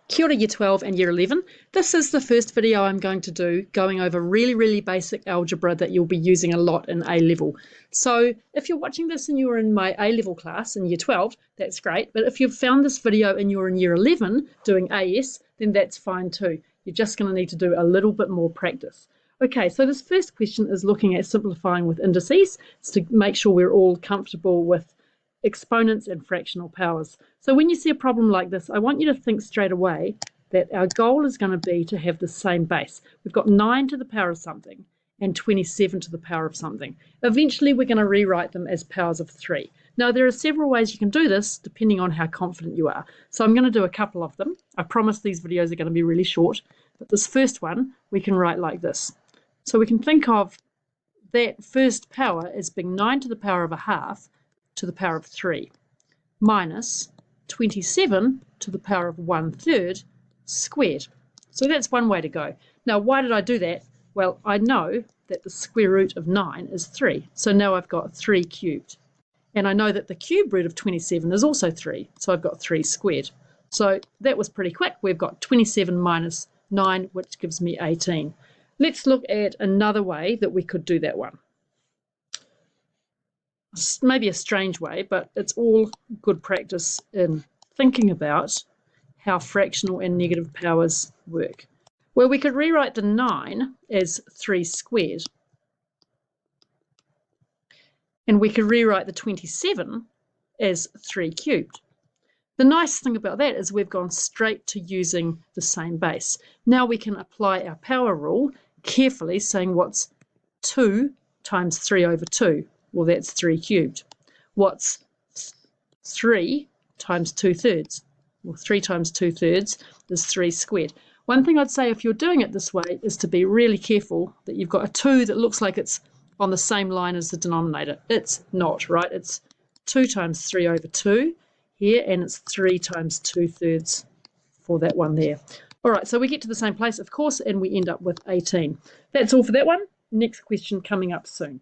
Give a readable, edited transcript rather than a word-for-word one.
Kia ora Year 12 and Year 11. This is the first video I'm going to do going over really basic algebra that you'll be using a lot in A-level. So if you're watching this and you're in my A-level class in Year 12, that's great. But if you've found this video and you're in Year 11 doing AS, then that's fine too. You're just going to need to do a little bit more practice. Okay, so this first question is looking at simplifying with indices. It's to make sure we're all comfortable with exponents and fractional powers. So when you see a problem like this, I want you to think straight away that our goal is going to be to have the same base. We've got 9 to the power of something and 27 to the power of something. Eventually we're going to rewrite them as powers of 3. Now there are several ways you can do this depending on how confident you are. So I'm going to do a couple of them. I promise these videos are going to be really short, but this first one we can write like this. So we can think of that first power as being 9 to the power of a half to the power of 3 minus 27 to the power of 1/3 squared. So that's one way to go. Now, why did I do that? Well, I know that the square root of 9 is 3. So now I've got 3 cubed. And I know that the cube root of 27 is also 3. So I've got 3 squared. So that was pretty quick. We've got 27 minus 9, which gives me 18. Let's look at another way that we could do that one. Maybe a strange way, but it's all good practice in thinking about how fractional and negative powers work. Well, we could rewrite the 9 as 3 squared. And we could rewrite the 27 as 3 cubed. The nice thing about that is we've gone straight to using the same base. Now we can apply our power rule carefully, saying what's 2 times 3 over 2? Well, that's 3 cubed. What's 3 times 2/3? Well, 3 times 2/3 is 3 squared. One thing I'd say if you're doing it this way is to be really careful that you've got a 2 that looks like it's on the same line as the denominator. It's not, right? It's 2 times 3 over 2 here, and it's 3 times 2/3 for that one there. All right, so we get to the same place, of course, and we end up with 18. That's all for that one. Next question coming up soon.